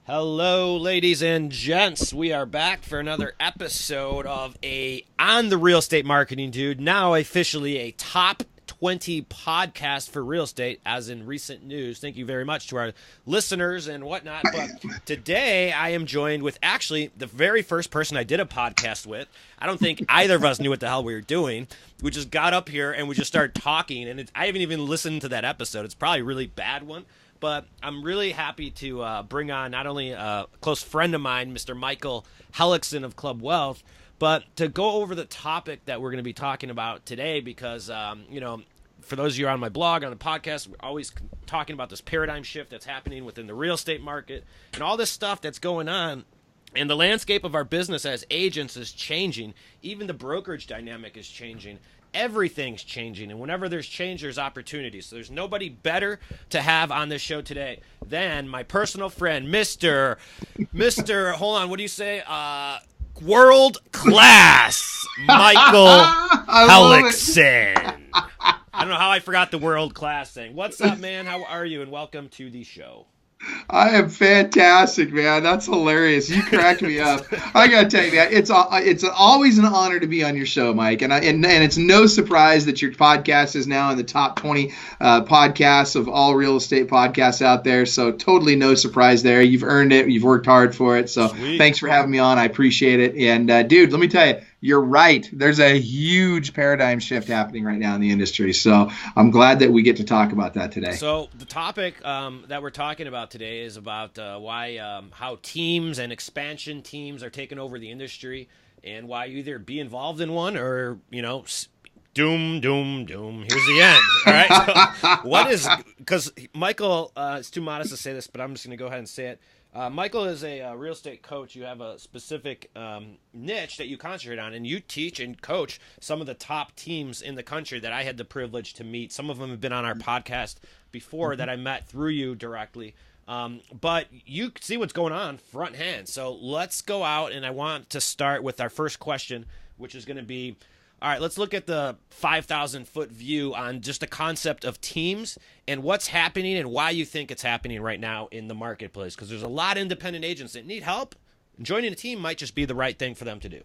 Hello, ladies and gents. We are back for another episode of On the Real Estate Marketing Dude, now officially a top 20 podcast for real estate, as in recent news. Thank you very much to our listeners and whatnot. But today I am joined with actually the very first person I did a podcast with. I don't think either of us knew what the hell we were doing. We just got up here and we just started talking, and I haven't even listened to that episode. It's probably a really bad one. But I'm really happy to bring on not only a close friend of mine, Mr. Michael Hellickson of Club Wealth, but to go over the topic that we're going to be talking about today because, for those of you on my blog, on the podcast, we're always talking about this paradigm shift that's happening within the real estate market and all this stuff that's going on. And the landscape of our business as agents is changing. Even the brokerage dynamic is changing. Everything's changing, and whenever there's change, there's opportunity. So there's nobody better to have on this show today than my personal friend, Mr. Hold on, what do you say? World class Michael Hellickson. I don't know how I forgot the world class thing. What's up, man? How are you? And welcome to the show. I am fantastic, man. That's hilarious. You cracked me up. I gotta tell you, man, it's always an honor to be on your show, Mike. And it's no surprise that your podcast is now in the top 20 podcasts of all real estate podcasts out there. So totally no surprise there. You've earned it. You've worked hard for it. So Sweet. Thanks for having me on. I appreciate it. And dude, let me tell you, you're right. There's a huge paradigm shift happening right now in the industry. So I'm glad that we get to talk about that today. So the topic that we're talking about today is about how teams and expansion teams are taking over the industry, and why you either be involved in one or, doom, doom, doom. Here's the end. All right. So what is, because Michael, it's too modest to say this, but I'm just going to go ahead and say it. Michael is a real estate coach. You have a specific niche that you concentrate on, and you teach and coach some of the top teams in the country that I had the privilege to meet. Some of them have been on our podcast before that I met through you directly. But you see what's going on front hand. So let's go out, and I want to start with our first question, which is going to be, all right, let's look at the 5,000-foot view on just the concept of teams and what's happening and why you think it's happening right now in the marketplace. Because there's a lot of independent agents that need help. Joining a team might just be the right thing for them to do.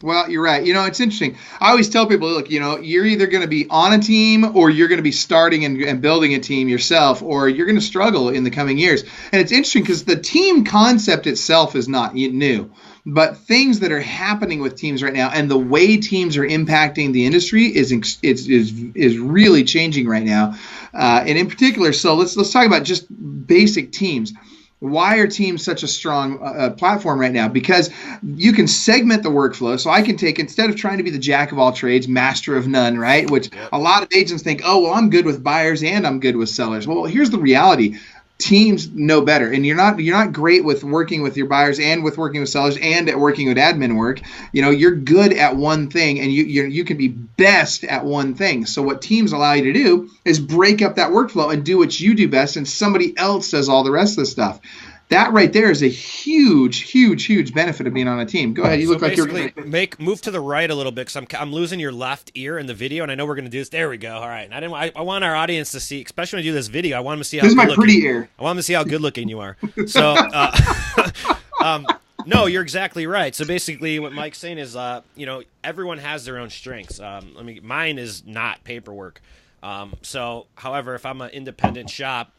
Well, you're right. It's interesting. I always tell people, look, you're either going to be on a team or you're going to be starting and building a team yourself, or you're going to struggle in the coming years. And it's interesting because the team concept itself is not new. But things that are happening with teams right now and the way teams are impacting the industry is really changing right now. And in particular, so let's talk about just basic teams. Why are teams such a strong platform right now? Because you can segment the workflow. So I can take, instead of trying to be the jack of all trades, master of none, right? Which a lot of agents think, oh, well, I'm good with buyers and I'm good with sellers. Well, here's the reality. Teams know better, and you're not great with working with your buyers and with working with sellers and at working with admin work. You're good at one thing, and you can be best at one thing. So what teams allow you to do is break up that workflow and do what you do best, and somebody else does all the rest of the stuff. That right there is a huge, huge, huge benefit of being on a team. Go ahead. You look like you're move to the right a little bit because I'm losing your left ear in the video, and I know we're going to do this. There we go. All right. I want our audience to see, especially when I do this video. I want them to see how this is my pretty ear. I want them to see how good looking you are. So, no, you're exactly right. So basically, what Mike's saying is, everyone has their own strengths. Mine is not paperwork. However, if I'm an independent shop,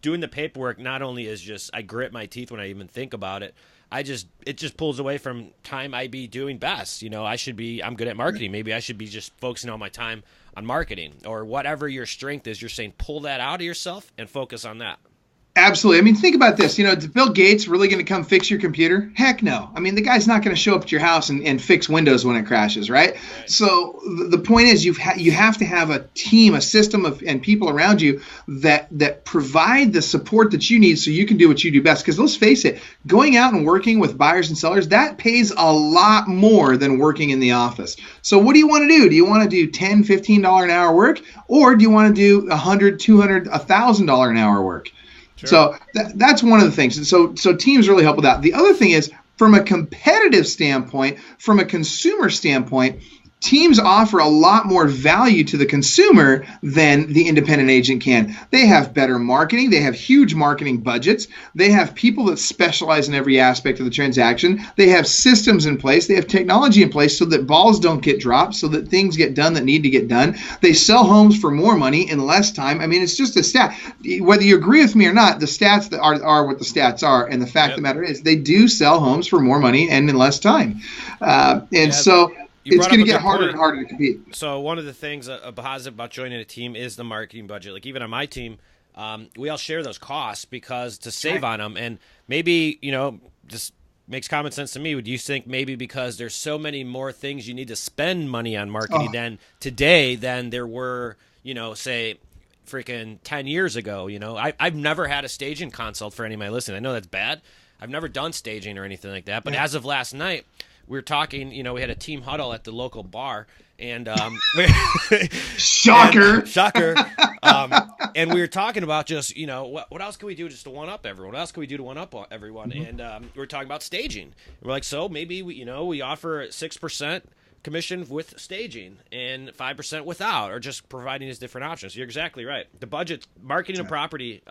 doing the paperwork not only is just I grit my teeth when I even think about it. It just pulls away from time I be doing best. I'm good at marketing. Maybe I should be just focusing all my time on marketing, or whatever your strength is. You're saying pull that out of yourself and focus on that. Absolutely. Think about this. Is Bill Gates really going to come fix your computer? Heck no. The guy's not going to show up at your house and fix Windows when it crashes, right? So the point is you have to have a team, a system and people around you that provide the support that you need so you can do what you do best. Because let's face it, going out and working with buyers and sellers, that pays a lot more than working in the office. So what do you want to do? Do you want to do $10, $15 an hour work, or do you want to do $100, $200, $1,000 an hour work? Sure. So that's one of the things. So teams really help with that. The other thing is, from a competitive standpoint, from a consumer standpoint, teams offer a lot more value to the consumer than the independent agent can. They have better marketing. They have huge marketing budgets. They have people that specialize in every aspect of the transaction. They have systems in place. They have technology in place so that balls don't get dropped, so that things get done that need to get done. They sell homes for more money in less time. I mean, it's just a stat. Whether you agree with me or not, the stats that are what the stats are. And the fact of the matter is they do sell homes for more money and in less time. So it's going to get harder and harder to compete. So one of the things positive about joining a team is the marketing budget. Like even on my team, we all share those costs because to save on them. And maybe, just makes common sense to me. Would you think maybe because there's so many more things you need to spend money on marketing than today than there were, say freaking 10 years ago? I've never had a staging consult for any of my listeners. I know that's bad. I've never done staging or anything like that. But as of last night, we were talking, we had a team huddle at the local bar, and shocker. And we were talking about just, what else can we do just to one up everyone? What else can we do to one up everyone? And we were talking about staging. We're like, so maybe we offer 6% commission with staging and 5% without, or just providing these different options. You're exactly right. The budget, marketing a property,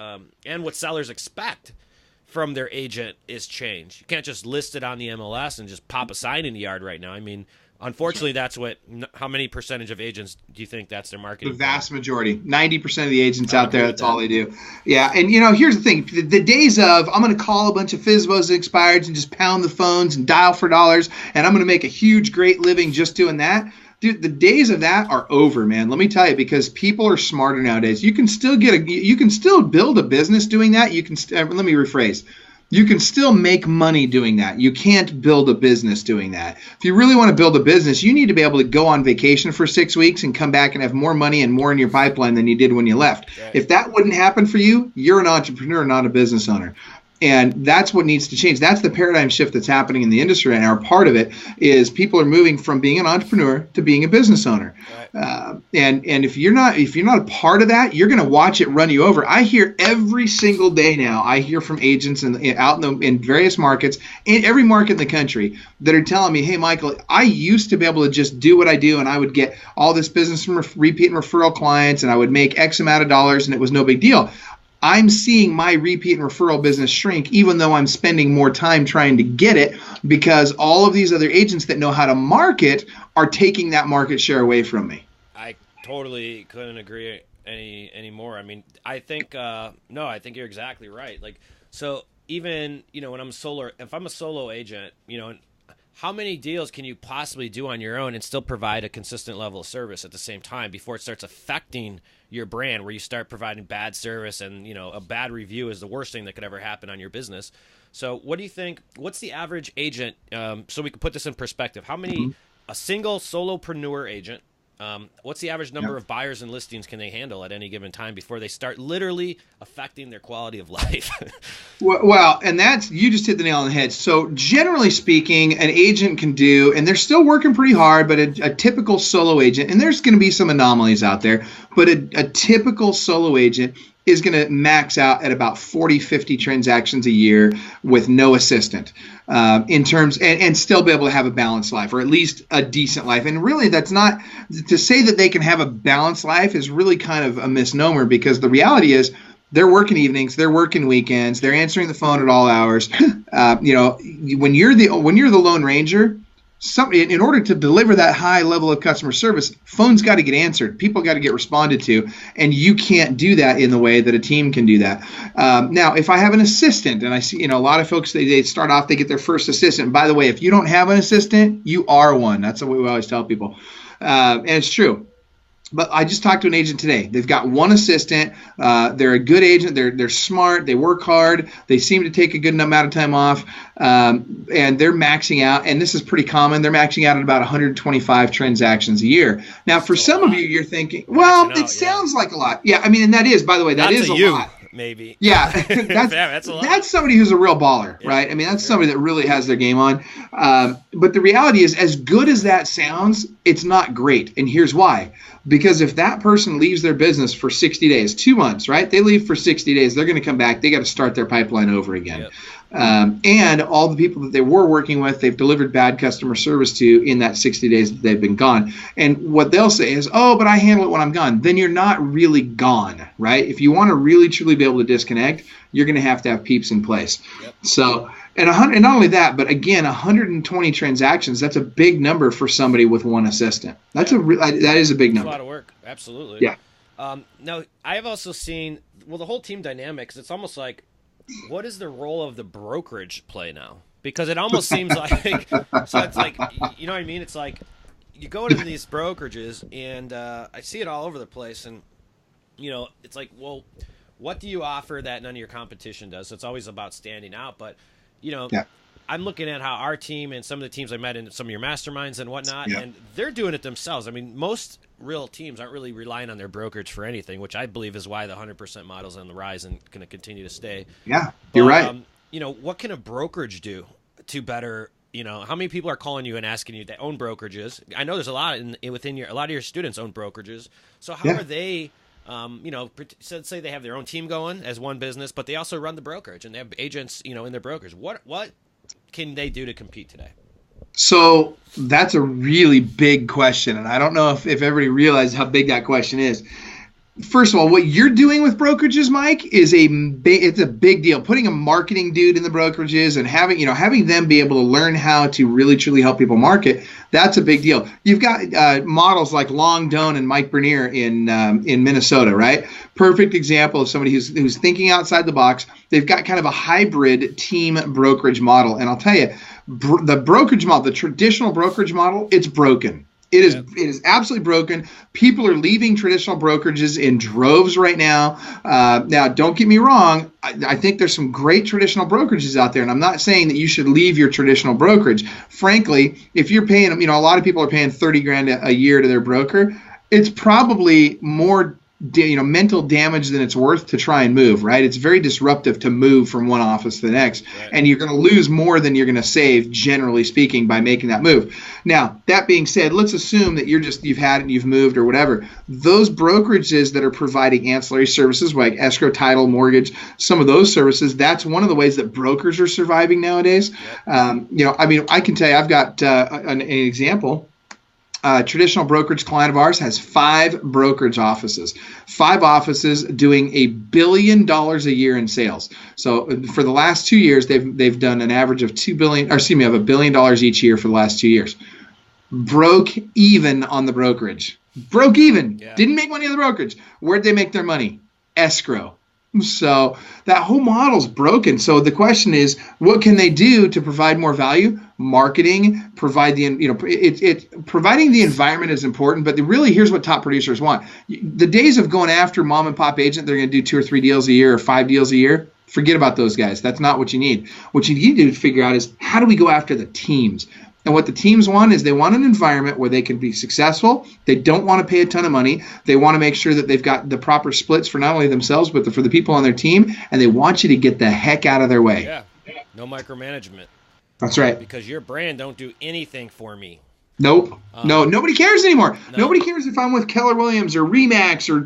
and what sellers expect from their agent is change. You can't just list it on the MLS and just pop a sign in the yard right now. I mean, unfortunately, that's how many percentage of agents do you think that's their marketing? The vast majority, 90% of the agents out there, that's all they do. Yeah, and here's the thing. The days of, I'm going to call a bunch of FSBOs and expireds and just pound the phones and dial for dollars, and I'm going to make a huge, great living just doing that. Dude, the days of that are over, man. Let me tell you, because people are smarter nowadays. You can still build a business doing that. Let me rephrase. You can still make money doing that. You can't build a business doing that. If you really want to build a business, you need to be able to go on vacation for 6 weeks and come back and have more money and more in your pipeline than you did when you left. Right. If that wouldn't happen for you, you're an entrepreneur, not a business owner. And that's what needs to change. That's the paradigm shift that's happening in the industry. And our part of it is people are moving from being an entrepreneur to being a business owner. Right. And if you're not a part of that, you're going to watch it run you over. I hear every single day now. I hear from agents out in various markets, in every market in the country, that are telling me, "Hey, Michael, I used to be able to just do what I do, and I would get all this business from repeat and referral clients, and I would make X amount of dollars, and it was no big deal. I'm seeing my repeat and referral business shrink, even though I'm spending more time trying to get it, because all of these other agents that know how to market are taking that market share away from me." I totally couldn't agree any more. I mean, I think I think you're exactly right. Like, so even when if I'm a solo agent, how many deals can you possibly do on your own and still provide a consistent level of service at the same time before it starts affecting your brand, where you start providing bad service and, a bad review is the worst thing that could ever happen on your business. So what do you think, what's the average agent, so we can put this in perspective, how many, a single solopreneur agent, what's the average number of buyers and listings can they handle at any given time before they start literally affecting their quality of life? Well, and you just hit the nail on the head. So generally speaking, an agent can do, and they're still working pretty hard, but a typical solo agent, and there's going to be some anomalies out there, but a typical solo agent is going to max out at about 40, 50 transactions a year with no assistant in terms, and still be able to have a balanced life, or at least a decent life. And really, that's not, to say that they can have a balanced life is really kind of a misnomer, because the reality is they're working evenings, they're working weekends, they're answering the phone at all hours. When you're the Lone Ranger, in order to deliver that high level of customer service, phones got to get answered. People got to get responded to, and you can't do that in the way that a team can do that. Now, if I have an assistant, and I see, a lot of folks, they start off, they get their first assistant. And by the way, if you don't have an assistant, you are one. That's what we always tell people, and it's true. But I just talked to an agent today. They've got one assistant. They're a good agent. They're smart. They work hard. They seem to take a good amount of time off. And they're maxing out, and this is pretty common, they're maxing out at about 125 transactions a year. Now, for some of you, you're thinking, well, it sounds like a lot. Yeah, I mean, and that is, by the way, that is a lot. maybe. Yeah, that's a lot. That's somebody who's a real baller, right? I mean, that's somebody that really has their game on. But the reality is, as good as that sounds, it's not great. And here's why. Because if that person leaves their business for 60 days, 2 months, right? They leave for 60 days, they're going to come back. They got to start their pipeline over again. Yep. And all the people that they were working with, they've delivered bad customer service to in that 60 days that they've been gone. And what they'll say is, oh, but I handle it when I'm gone. Then you're not really gone, right? If you want to really, truly be able to disconnect, you're going to have peeps in place. Yep. So, and not only that, but again, 120 transactions, that's a big number for somebody with one assistant. That is a big number. That's a lot of work. Absolutely. Yeah. Now, I have also seen, the whole team dynamics, it's almost like, what is the role of the brokerage play now? Because it almost seems like, so it's like, you know what I mean? It's like you go into these brokerages, and I see it all over the place, and, it's like, well, what do you offer that none of your competition does? So it's always about standing out, but, I'm looking at how our team and some of the teams I met in some of your masterminds and whatnot, and they're doing it themselves. I mean, most real teams aren't really relying on their brokerage for anything, which I believe is why the 100% model's on the rise and going to continue to stay. Yeah, you're right. What can a brokerage do to better, how many people are calling you and asking you that own brokerages? I know there's a lot within a lot of your students own brokerages. So how are they, say they have their own team going as one business, but they also run the brokerage and they have agents, in their brokers. What can they do to compete today? So that's a really big question, and I don't know if everybody realizes how big that question is. First of all, what you're doing with brokerages, Mike, it's a big deal. Putting a marketing dude in the brokerages and having them be able to learn how to really truly help people market, that's a big deal. You've got models like Long Doan and Mike Bernier in Minnesota, right? Perfect example of somebody who's thinking outside the box. They've got kind of a hybrid team brokerage model, and I'll tell you, the brokerage model, the traditional brokerage model, it's broken. It is absolutely broken. People are leaving traditional brokerages in droves right now. Now, don't get me wrong. I think there's some great traditional brokerages out there, and I'm not saying that you should leave your traditional brokerage. Frankly, if you're paying, a lot of people are paying $30,000 a year to their broker. It's probably more mental damage than it's worth to try and move, right? It's very disruptive to move from one office to the next, and you're going to lose more than you're going to save, generally speaking, by making that move. Now, that being said, let's assume that you've had it and you've moved or whatever. Those brokerages that are providing ancillary services like escrow, title, mortgage, some of those services, that's one of the ways that brokers are surviving nowadays. I can tell you, I've got an example. Traditional brokerage client of ours has 5 brokerage offices, 5 offices doing $1 billion a year in sales. So for the last 2 years, they've done an average of $1 billion each year for the last 2 years. Broke even on the brokerage. Broke even. Yeah. Didn't make money on the brokerage. Where'd they make their money? Escrow. So that whole model's broken. So the question is, what can they do to provide more value? Marketing, providing the environment is important, but really here's what top producers want. The days of going after mom and pop agent, they're going to do 2 or 3 deals a year or 5 deals a year. Forget about those guys. That's not what you need. What you need to figure out is, how do we go after the teams? And what the teams want is, they want an environment where they can be successful. They don't want to pay a ton of money. They want to make sure that they've got the proper splits for not only themselves, but for the people on their team. And they want you to get the heck out of their way. Yeah. No micromanagement. That's right. Because your brand don't do anything for me. Nope. No, nobody cares anymore. No. Nobody cares if I'm with Keller Williams or Remax or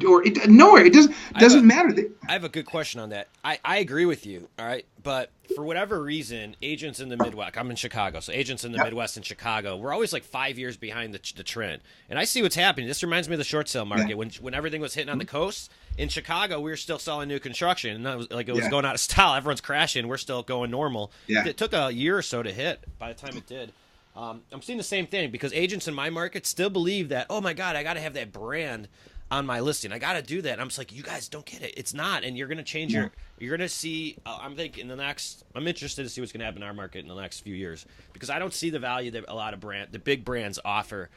nowhere. It doesn't matter. I have a good question on that. I agree with you. All right. But for whatever reason, agents in the Midwest, I'm in Chicago, so agents in the Midwest and Chicago, we're always like 5 years behind the trend. And I see what's happening. This reminds me of the short sale market. When everything was hitting on the coast, in Chicago, we were still selling new construction. And it was going out of style. Everyone's crashing. We're still going normal. Yeah. It took a year or so to hit by the time it did. I'm seeing the same thing, because agents in my market still believe that, oh my God, I got to have that brand on my listing. I got to do that. And I'm just like, you guys don't get it. It's not. And you're going to change you're going to see, I'm thinking I'm interested to see what's going to happen in our market in the next few years, because I don't see the value that a lot of the big brands offer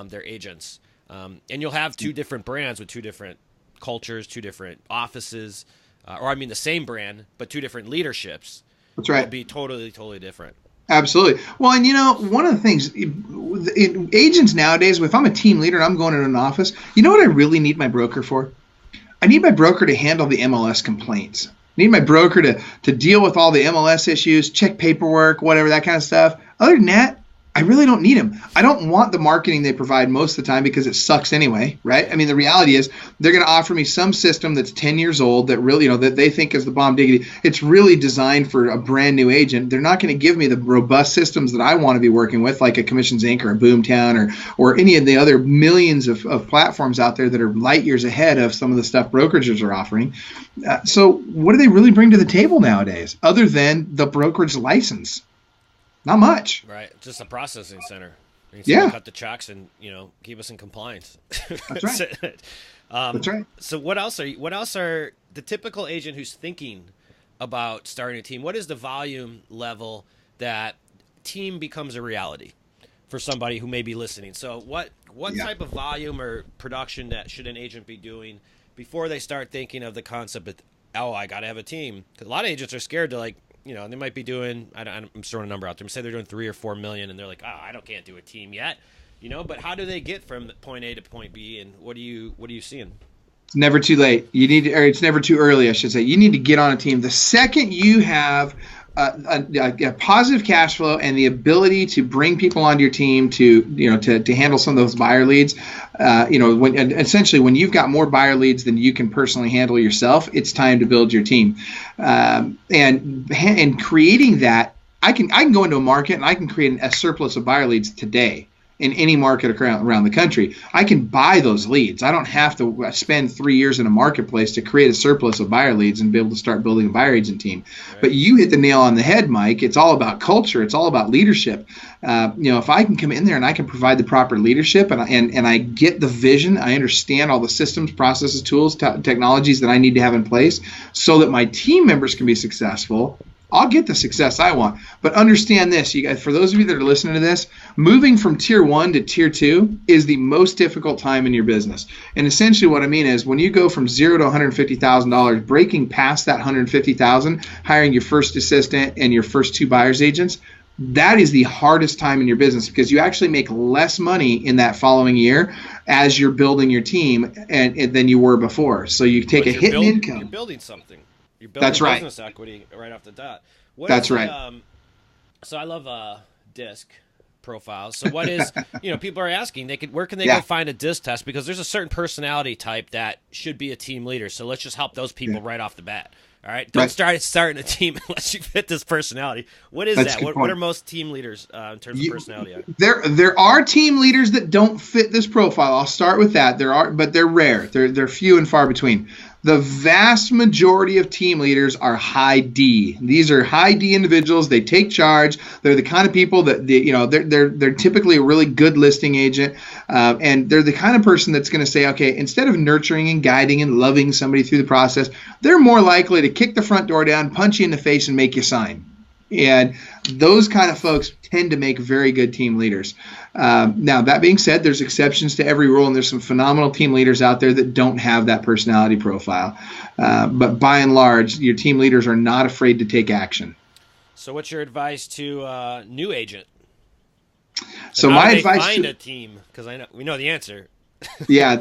their agents. And you'll have 2 different brands with 2 different cultures, 2 different offices, the same brand, but 2 different leaderships. That's right. It'll be totally, totally different. Absolutely. Well, and one of the things, agents nowadays, if I'm a team leader and I'm going in an office, you know what I really need my broker for? I need my broker to handle the MLS complaints. I need my broker to deal with all the MLS issues, check paperwork, whatever, that kind of stuff. Other than that, I really don't need them. I don't want the marketing they provide most of the time because it sucks anyway, right? I mean, the reality is they're going to offer me some system that's 10 years old that really, that they think is the bomb diggity. It's really designed for a brand new agent. They're not going to give me the robust systems that I want to be working with, like a Commissions Inc. or a Boomtown or any of the other millions of platforms out there that are light years ahead of some of the stuff brokerages are offering. So what do they really bring to the table nowadays other than the brokerage license? Not much. Right. Just a processing center. Yeah. Cut the checks and, keep us in compliance. That's right. That's right. So what else are the typical agent who's thinking about starting a team? What is the volume level that team becomes a reality for somebody who may be listening? So what type of volume or production that should an agent be doing before they start thinking of the concept of, I got to have a team? Because a lot of agents are scared to they might be doing, I'm throwing a number out there. Say they're doing 3 or 4 million, and they're like, can't do a team yet, But how do they get from point A to point B, and what are you seeing? It's never too late. It's never too early, I should say. You need to get on a team. The second you have a positive cash flow and the ability to bring people onto your team to handle some of those buyer leads, when you've got more buyer leads than you can personally handle yourself, it's time to build your team. And creating that, I can go into a market and I can create a surplus of buyer leads today. In any market around the country, I can buy those leads. I don't have to spend 3 years in a marketplace to create a surplus of buyer leads and be able to start building a buyer agent team. Right. But you hit the nail on the head, Mike. It's all about culture. It's all about leadership. If I can come in there and I can provide the proper leadership and I get the vision, I understand all the systems, processes, tools, technologies that I need to have in place so that my team members can be successful, I'll get the success I want. But understand this, you guys, for those of you that are listening to this, moving from tier 1 to tier 2 is the most difficult time in your business. And essentially what I mean is when you go from $0 to $150,000, breaking past that $150,000, hiring your first assistant and your first 2 buyer's agents, that is the hardest time in your business because you actually make less money in that following year as you're building your team and than you were before. So you take a hit in income. You're building something. You're building business equity right off the bat. That's right. So I love disc profiles. So what is, people are asking, where can they go find a disc test? Because there's a certain personality type that should be a team leader. So let's just help those people right off the bat. All right. Don't start starting a team unless you fit this personality. What is that? What are most team leaders in terms of personality? There are team leaders that don't fit this profile. I'll start with that. There are, but they're rare. They're few and far between. The vast majority of team leaders are high D. These are high D individuals. They take charge. They're the kind of people that they're typically a really good listing agent, and they're the kind of person that's going to say, okay, instead of nurturing and guiding and loving somebody through the process, they're more likely to kick the front door down, punch you in the face, and make you sign. And those kind of folks tend to make very good team leaders. Now, that being said, there's exceptions to every rule, and there's some phenomenal team leaders out there that don't have that personality profile. But by and large, your team leaders are not afraid to take action. So what's your advice to a new agent? So my advice find a team, because we know the answer. Yeah,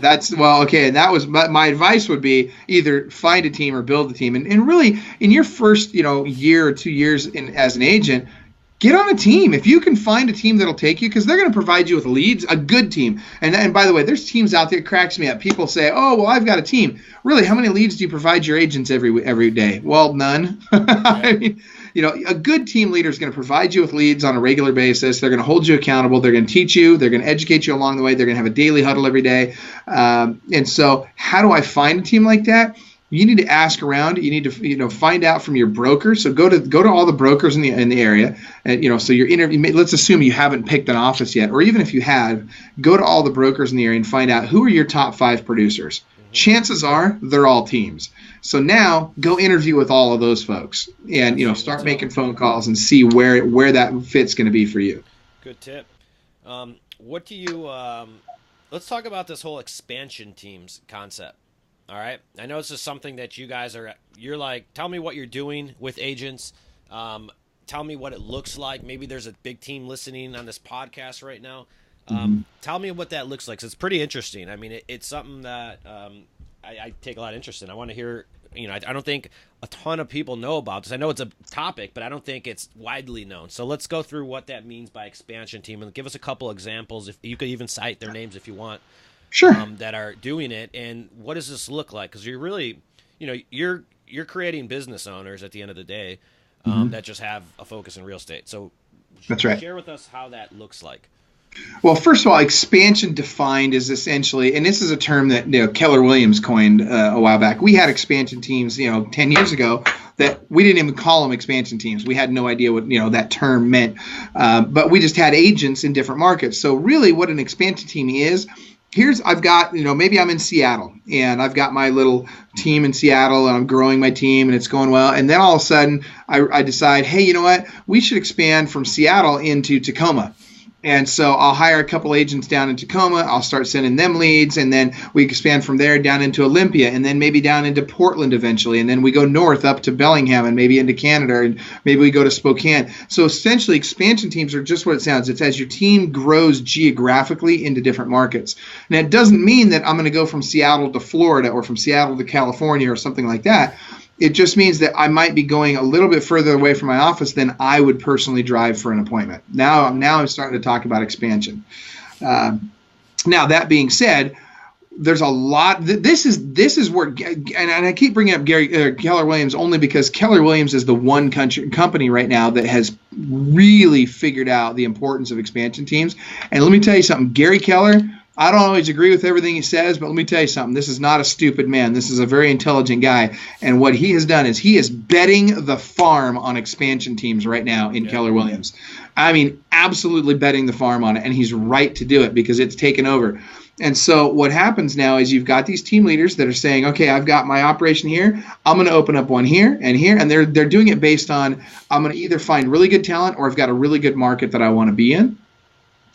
okay. And that was my advice would be either find a team or build a team. And really, in your first year or 2 years as an agent, get on a team. If you can find a team that'll take you, because they're going to provide you with leads, a good team. And by the way, there's teams out there, it cracks me up. People say, oh, well, I've got a team. Really, how many leads do you provide your agents every day? Well, none. I mean, a good team leader is going to provide you with leads on a regular basis. They're going to hold you accountable. They're going to teach you. They're going to educate you along the way. They're going to have a daily huddle every day. And so how do I find a team like that? You need to ask around. You need to find out from your broker. So go to all the brokers in the area, and so your interview. Let's assume you haven't picked an office yet, or even if you have, go to all the brokers in the area and find out who are your top 5 producers. Mm-hmm. Chances are they're all teams. So now go interview with all of those folks, and start making phone calls and see where that fit's going to be for you. Good tip. What do you? Let's talk about this whole expansion teams concept. All right. I know this is something that you guys you're like, tell me what you're doing with agents. Tell me what it looks like. Maybe there's a big team listening on this podcast right now. Tell me what that looks like. 'Cause it's pretty interesting. I mean, it's something that I take a lot of interest in. I want to hear. I don't think a ton of people know about this. I know it's a topic, but I don't think it's widely known. So let's go through what that means by expansion team and give us a couple examples. If you could even cite their names if you want, Sure. that are doing it, and what does this look like? Because you're really, you're creating business owners at the end of the day that just have a focus in real estate. So that's right. Share with us how that looks like. Well, first of all, expansion defined is essentially, and this is a term that Keller Williams coined a while back. We had expansion teams, 10 years ago that we didn't even call them expansion teams. We had no idea what that term meant, but we just had agents in different markets. So really, what an expansion team is. I've got, maybe I'm in Seattle and I've got my little team in Seattle and I'm growing my team and it's going well. And then all of a sudden I decide, hey, you know what? We should expand from Seattle into Tacoma. And so I'll hire a couple agents down in Tacoma. I'll start sending them leads, and then we expand from there down into Olympia, and then maybe down into Portland eventually, and then we go north up to Bellingham, and maybe into Canada, and maybe we go to Spokane. So essentially, expansion teams are just what it sounds. It's as your team grows geographically into different markets. And that doesn't mean that I'm going to go from Seattle to Florida or from Seattle to California or something like that. It just means that I might be going a little bit further away from my office than I would personally drive for an appointment. Now I'm starting to talk about expansion. Now, that being said, there's a lot. This is where, and I keep bringing up Keller Williams only because Keller Williams is the one company right now that has really figured out the importance of expansion teams. And let me tell you something, Gary Keller, I don't always agree with everything he says, but let me tell you something. This is not a stupid man. This is a very intelligent guy. And what he has done is he is betting the farm on expansion teams right now in Keller Williams. I mean, absolutely betting the farm on it. And he's right to do it because it's taken over. And so what happens now is you've got these team leaders that are saying, okay, I've got my operation here. I'm going to open up one here. And they're doing it based on I'm going to either find really good talent or I've got a really good market that I want to be in.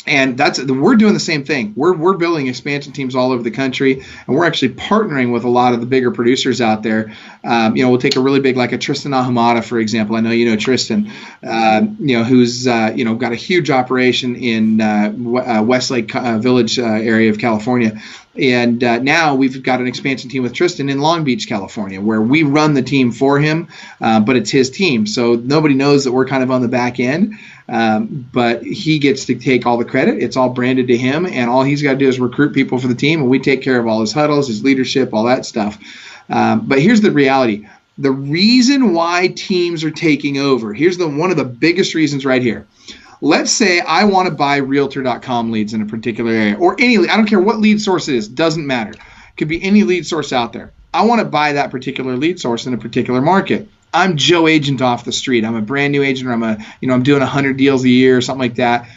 And we're doing the same thing. We're building expansion teams all over the country, and we're actually partnering with a lot of the bigger producers out there. We'll take a really big, like a Tristan Ahumada, for example. I know you know Tristan, who's got a huge operation in Westlake Village area of California. And now we've got an expansion team with Tristan in Long Beach, California, where we run the team for him, but it's his team. So nobody knows that we're kind of on the back end. But he gets to take all the credit. It's all branded to him, and all he's got to do is recruit people for the team, and we take care of all his huddles, his leadership, all that stuff. But here's the reality. The reason why teams are taking over, here's one of the biggest reasons right here. Let's say I want to buy Realtor.com leads in a particular area, or I don't care what lead source it is, doesn't matter. It could be any lead source out there. I want to buy that particular lead source in a particular market. I'm Joe Agent off the street. I'm a brand new agent, or I'm doing 100 deals a year or something like that.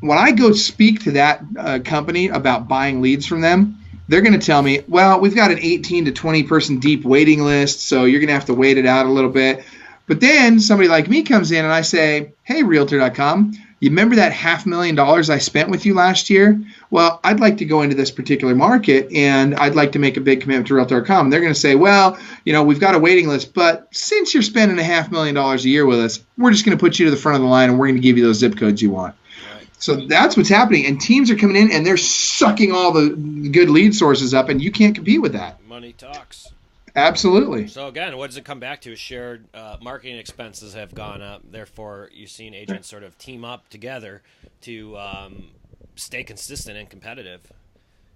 When I go speak to that company about buying leads from them, they're going to tell me, well, we've got an 18 to 20 person deep waiting list, so you're going to have to wait it out a little bit. But then somebody like me comes in and I say, hey, Realtor.com, you remember that $500,000 I spent with you last year? Well, I'd like to go into this particular market and I'd like to make a big commitment to Realtor.com. They're going to say, well, we've got a waiting list, but since you're spending $500,000 a year with us, we're just going to put you to the front of the line and we're going to give you those zip codes you want. Right. So that's what's happening. And teams are coming in and they're sucking all the good lead sources up, and you can't compete with that. Money talks. Absolutely. So again, what does it come back to? Shared marketing expenses have gone up. Therefore, you've seen agents sort of team up together to stay consistent and competitive.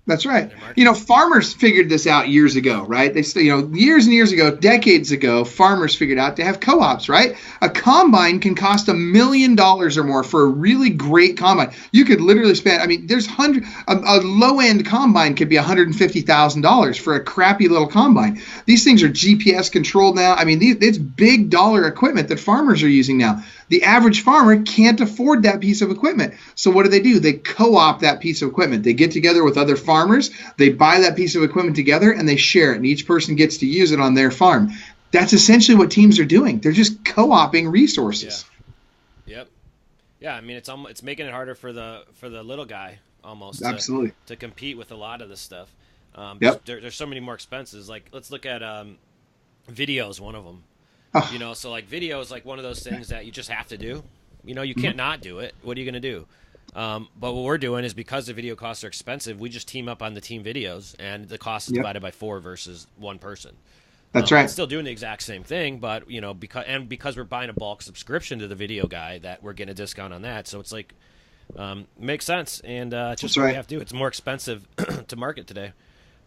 That's right. Farmers figured this out years ago, right? They, years and years ago, decades ago, farmers figured out to have co-ops, right? A combine can cost $1 million or more for a really great combine. You could literally spend, there's a low-end combine could be $150,000 for a crappy little combine. These things are GPS controlled now. It's big dollar equipment that farmers are using now. The average farmer can't afford that piece of equipment. So what do? They co-opt that piece of equipment. They get together with other farmers, they buy that piece of equipment together, and they share it, and each person gets to use it on their farm. That's essentially what teams are doing. They're just co-oping resources. Yeah. Yep. Yeah, it's making it harder for the little guy almost Absolutely. to compete with a lot of this stuff. Yep. There's so many more expenses. Like, let's look at video is one of them. So like video is like one of those things that you just have to do. You can't not do it. What are you going to do? But what we're doing is because the video costs are expensive, we just team up on the team videos, and the cost is divided by 4 versus one person. That's right. It's still doing the exact same thing, but because we're buying a bulk subscription to the video guy, that we're getting a discount on that. So it's like makes sense, and it's just what we have to do. It's more expensive to market today.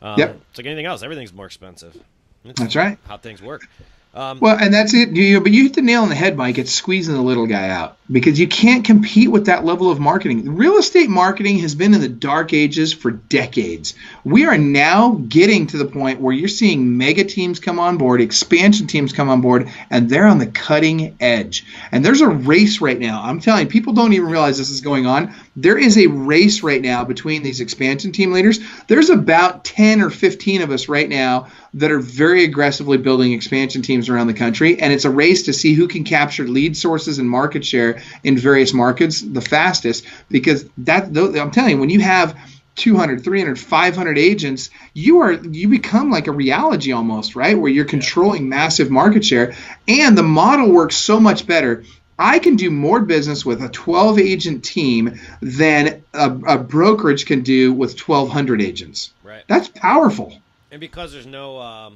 It's like anything else; everything's more expensive. That's right. How things work. Well, and that's it. But you hit the nail on the head, Mike. It's squeezing the little guy out because you can't compete with that level of marketing. Real estate marketing has been in the dark ages for decades. We are now getting to the point where you're seeing mega teams come on board, expansion teams come on board, and they're on the cutting edge. And there's a race right now. I'm telling you, people don't even realize this is going on. There is a race right now between these expansion team leaders. There's about 10 or 15 of us right now that are very aggressively building expansion teams around the country, and it's a race to see who can capture lead sources and market share in various markets the fastest, because I'm telling you, when you have 200, 300, 500 agents, you become like a rheology almost, right, where you're controlling massive market share, and the model works so much better. I can do more business with a 12-agent team than a brokerage can do with 1,200 agents. Right. That's powerful. And because there's no,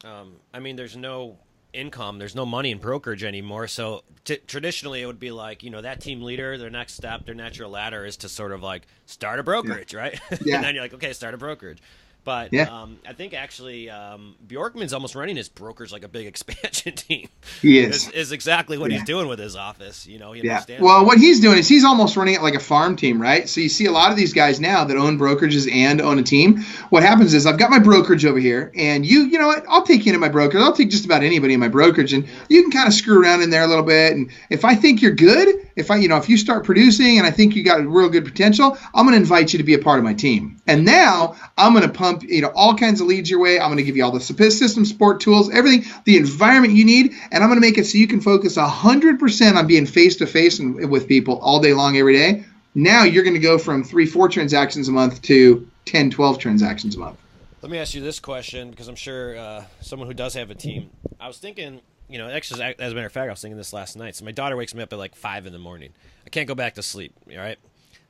there's no income, there's no money in brokerage anymore. So traditionally, it would be like, that team leader, their next step, their natural ladder is to sort of like start a brokerage, right? Yeah. And then you're like, okay, start a brokerage. But I think actually Bjorkman's almost running his brokers like a big expansion team. He is. Is exactly what he's doing with his office. He understands. Well, what he's doing is he's almost running it like a farm team, right? So you see a lot of these guys now that own brokerages and own a team. What happens is I've got my brokerage over here, and you know what? I'll take you into my brokerage. I'll take just about anybody in my brokerage, and you can kind of screw around in there a little bit. And if I think you're good, if you start producing and I think you got real good potential, I'm going to invite you to be a part of my team. And now I'm going to pump all kinds of leads your way. I'm going to give you all the system support tools, everything, the environment you need, and I'm going to make it so you can focus 100% on being face-to-face and with people all day long, every day. Now you're going to go from 3-4 transactions a month to 10-12 transactions a month. Let me ask you this question, because I'm sure someone who does have a team. I was thinking, actually, as a matter of fact, I was thinking this last night. So my daughter wakes me up at like 5 in the morning. I can't go back to sleep, all right?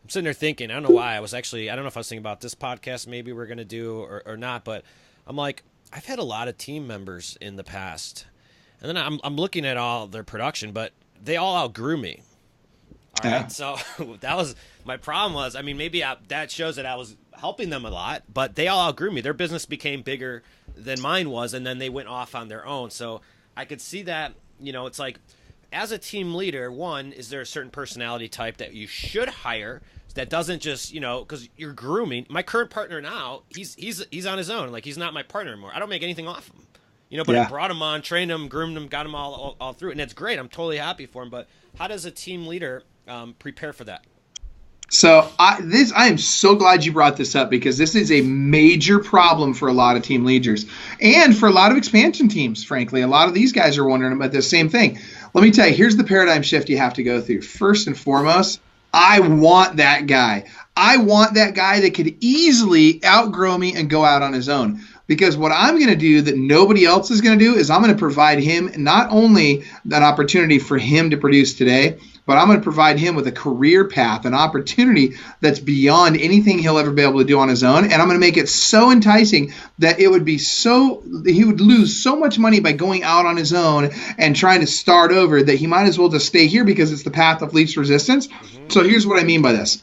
I'm sitting there thinking, I don't know why. I don't know if I was thinking about this podcast maybe we're going to do or not, but I'm like, I've had a lot of team members in the past. And then I'm looking at all their production, but they all outgrew me. All right. So that was my problem was, maybe that shows that I was helping them a lot, but they all outgrew me. Their business became bigger than mine was, and then they went off on their own. So I could see that, it's like, as a team leader, one, is there a certain personality type that you should hire that doesn't just, because you're grooming. My current partner now, he's on his own. Like, he's not my partner anymore. I don't make anything off him. But I brought him on, trained him, groomed him, got him all through. And it's great. I'm totally happy for him. But how does a team leader prepare for that? So I am so glad you brought this up, because this is a major problem for a lot of team leaders and for a lot of expansion teams, frankly. A lot of these guys are wondering about the same thing. Let me tell you, here's the paradigm shift you have to go through. First and foremost, I want that guy. I want that guy that could easily outgrow me and go out on his own. Because what I'm going to do that nobody else is going to do is I'm going to provide him not only an opportunity for him to produce today, but I'm going to provide him with a career path, an opportunity that's beyond anything he'll ever be able to do on his own. And I'm going to make it so enticing that he would lose so much money by going out on his own and trying to start over that he might as well just stay here because it's the path of least resistance. Mm-hmm. So here's what I mean by this.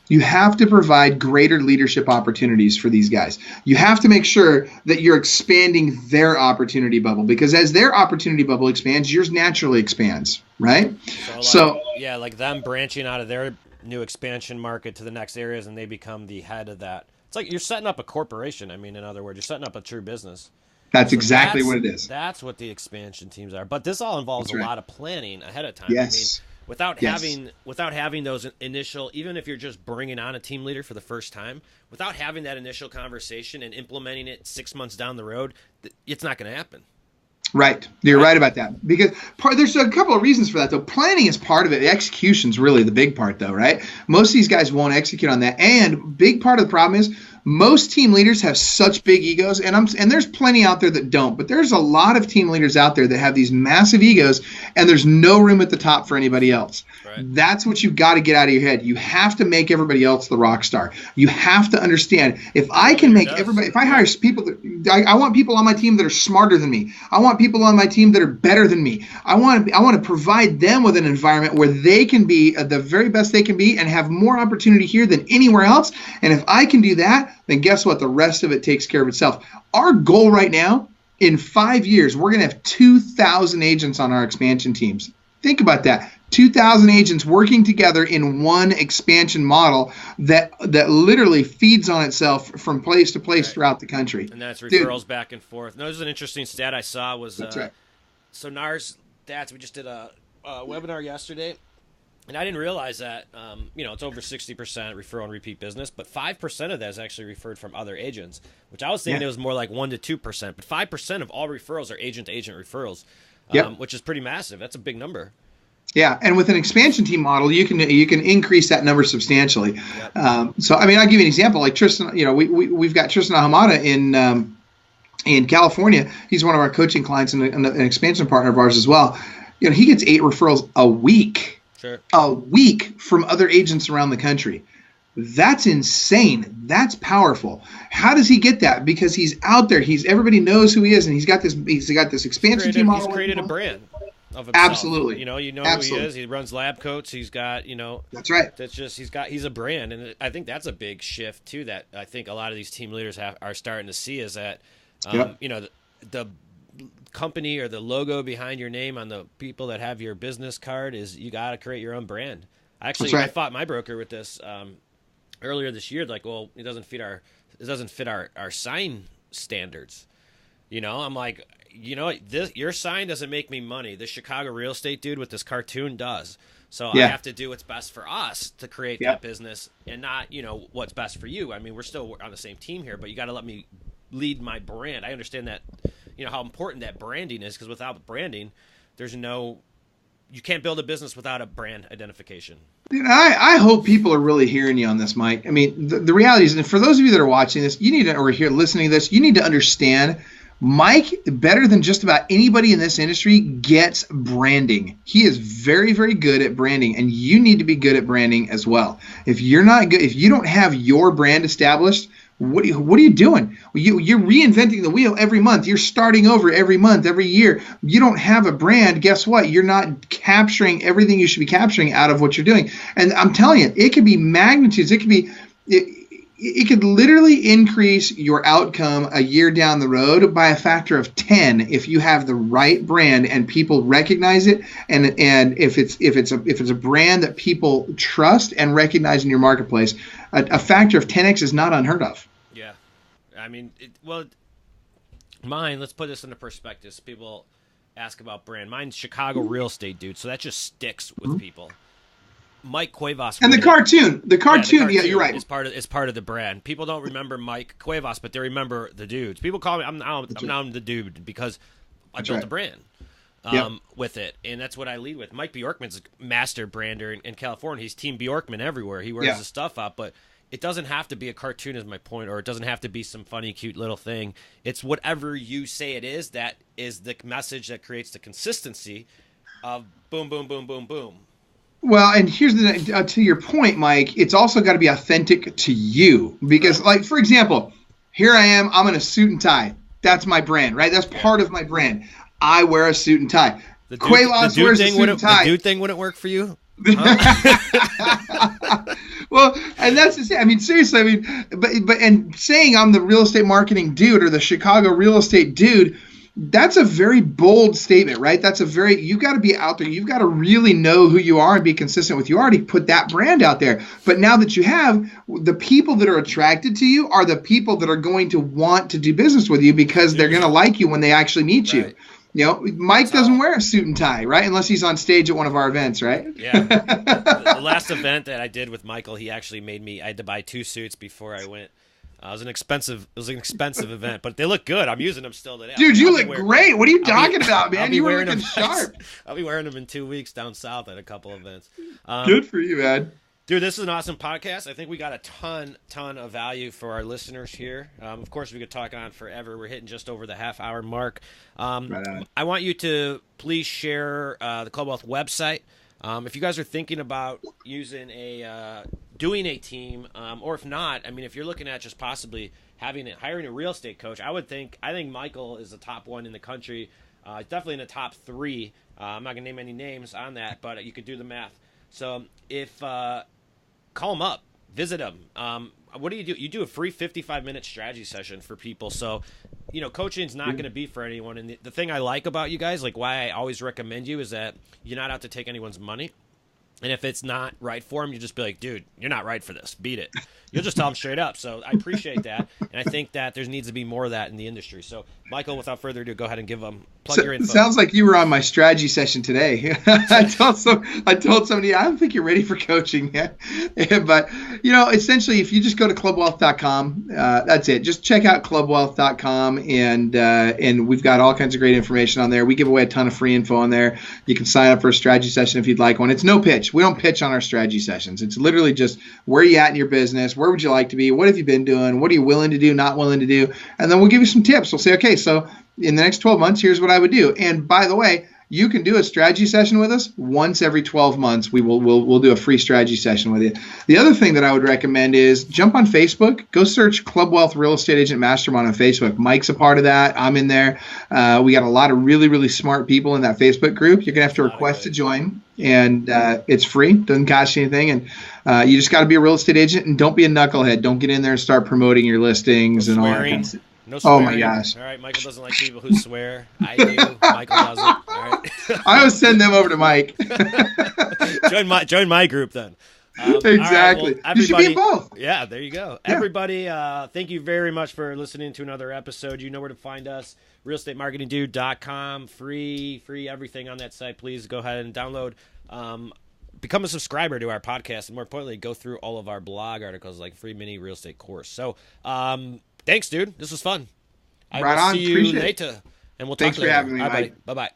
You have to provide greater leadership opportunities for these guys. You have to make sure that you're expanding their opportunity bubble, because as their opportunity bubble expands, yours naturally expands, right? Like them branching out of their new expansion market to the next areas, and they become the head of that. It's like you're setting up a corporation. In other words, you're setting up a true business. That's exactly what it is. That's what the expansion teams are. But this all involves a lot of planning ahead of time. Yes. Without having those initial, even if you're just bringing on a team leader for the first time, without having that initial conversation and implementing it 6 months down the road, it's not going to happen. Right. You're right about that. Because there's a couple of reasons for that, though. Planning is part of it. The execution's really the big part, though, right? Most of these guys won't execute on that. And big part of the problem is Most team leaders have such big egos, and there's plenty out there that don't, but there's a lot of team leaders out there that have these massive egos, and there's no room at the top for anybody else. Right. That's what you've got to get out of your head. You have to make everybody else the rock star. You have to understand, if I can make everybody, if I hire people, I want people on my team that are smarter than me. I want people on my team that are better than me. I want to provide them with an environment where they can be the very best they can be and have more opportunity here than anywhere else. And if I can do that, then guess what? The rest of it takes care of itself. Our goal right now, in 5 years, we're going to have 2,000 agents on our expansion teams. Think about that. 2,000 agents working together in one expansion model that literally feeds on itself from place to place throughout the country. And that's referrals back and forth. No, this is an interesting stat I saw was so NAR's stats. We just did a webinar yesterday, and I didn't realize that it's over 60% referral and repeat business, but 5% of that is actually referred from other agents, which I was thinking it was more like 1% to 2%, but 5% of all referrals are agent-to-agent referrals, which is pretty massive. That's a big number. Yeah, and with an expansion team model, you can increase that number substantially. Yep. So, I mean, I'll give you an example. Like Tristan, we've got Tristan Ahamada in California. He's one of our coaching clients and an expansion partner of ours as well. He gets 8 referrals a week. Sure. A week from other agents around the country. That's insane. That's powerful. How does he get that? Because he's out there. Everybody knows who he is, and he's got this expansion team model. He's created a brand of himself. Absolutely. Who he is. He runs lab coats. He's got, That's right. That's just he's a brand, and I think that's a big shift too. That I think a lot of these team leaders are starting to see is that, the company or the logo behind your name on the people that have your business card is you got to create your own brand. Actually, I fought my broker with this earlier this year. Like, well, it doesn't fit our sign standards. I'm like, your sign doesn't make me money. This Chicago real estate dude with this cartoon does. So I have to do what's best for us to create that business, and not what's best for you. I mean, we're still on the same team here, but you got to let me lead my brand. I understand that, how important that branding is, because without branding, you can't build a business without a brand identification. I hope people are really hearing you on this, Mike. I mean, the reality is, and for those of you that are watching this, listening to this, you need to understand Mike, better than just about anybody in this industry, gets branding. He is very, very good at branding, and you need to be good at branding as well. If you're not good, if you don't have your brand established, what are you doing? You're reinventing the wheel every month. You're starting over every month, every year. You don't have a brand. Guess what? You're not capturing everything you should be capturing out of what you're doing. And I'm telling you, it could be magnitudes. It could literally increase your outcome a year down the road by a factor of 10 if you have the right brand and people recognize it, and if it's a brand that people trust and recognize in your marketplace, a factor of 10x is not unheard of. Yeah, I mean, let's put this into perspective. People ask about brand. Mine's Chicago real estate dude, so that just sticks with people. Mike Cuevas and the cartoon. Yeah, you're right. Is part of the brand. People don't remember Mike Cuevas, but they remember the dudes. People call me. I'm now the dude because I built a brand with it, and that's what I lead with. Mike Bjorkman's a master brander in California. He's Team Bjorkman everywhere. He wears his stuff out, but it doesn't have to be a cartoon, is my point, or it doesn't have to be some funny, cute little thing. It's whatever you say it is. That is the message that creates the consistency of boom, boom, boom, boom, boom. Well, and here's to your point, Mike, it's also got to be authentic to you because, like, for example, here I am, I'm in a suit and tie. That's my brand, right? That's part of my brand. I wear a suit and tie. Cuevas wears a suit and tie. The dude thing wouldn't work for you? Huh? Well, and that's the same. I mean, seriously, but saying I'm the real estate marketing dude or the Chicago real estate dude, that's a very bold statement, right? You've got to be out there. You've got to really know who you are and be consistent with. You already put that brand out there. But now that you have, the people that are attracted to you are the people that are going to want to do business with you because they're going to like you when they actually meet you. Mike doesn't wear a suit and tie, right? Unless he's on stage at one of our events, right? Yeah. The last event that I did with Michael, he actually made me, I had to buy 2 suits before I went. It was an expensive event, but they look good. I'm using them still today. Dude, you look great. What are you talking about, man? You were looking sharp. I'll be wearing them in 2 weeks down south at a couple events. Good for you, man. Dude, this is an awesome podcast. I think we got a ton of value for our listeners here. Of course, we could talk on forever. We're hitting just over the half-hour mark. Right I want you to please share the Club Wealth website. If you guys are thinking about using doing a team, or if not, I mean, if you're looking at just possibly hiring a real estate coach, I think Michael is the top one in the country. Definitely in the top 3. I'm not gonna name any names on that, but you could do the math. So if call him up, visit him. What do? You do a free 55-minute strategy session for people. So, coaching's not going to be for anyone. And the thing I like about you guys, like why I always recommend you, is that you're not out to take anyone's money. And if it's not right for them, you just be like, dude, you're not right for this. Beat it. You'll just tell them straight up. So I appreciate that. And I think that there needs to be more of that in the industry. So, Michael, without further ado, go ahead and plug your info. Sounds like you were on my strategy session today. I told somebody, I don't think you're ready for coaching yet. But, essentially, if you just go to clubwealth.com, that's it. Just check out clubwealth.com, and we've got all kinds of great information on there. We give away a ton of free info on there. You can sign up for a strategy session if you'd like one. It's no pitch. We don't pitch on our strategy sessions. It's literally just where are you at in your business? Where would you like to be? What have you been doing? What are you willing to do, not willing to do? And then we'll give you some tips. We'll say, okay, so in the next 12 months, here's what I would do. And by the way, you can do a strategy session with us once every 12 months. We'll do a free strategy session with you. The other thing that I would recommend is jump on Facebook. Go search Club Wealth Real Estate Agent Mastermind on Facebook. Mike's a part of that. I'm in there. We got a lot of really, really smart people in that Facebook group. You're going to have to request to join, and it's free. Doesn't cost you anything. And you just got to be a real estate agent, and don't be a knucklehead. Don't get in there and start promoting your listings and all that kind of stuff. No swearing. Oh my gosh! All right, Michael doesn't like people who swear. I do. Michael doesn't. All right. I always send them over to Mike. Join my group then. Exactly. Well, you should be in both. Yeah, there you go. Yeah. Everybody, thank you very much for listening to another episode. You know where to find us. realestatemarketingdude.com. Free everything on that site. Please go ahead and download. Become a subscriber to our podcast, and more importantly, go through all of our blog articles, like free mini real estate course. So, thanks, dude. This was fun. I will see you later, and we'll talk later. Thanks for having me, Mike. Bye-bye.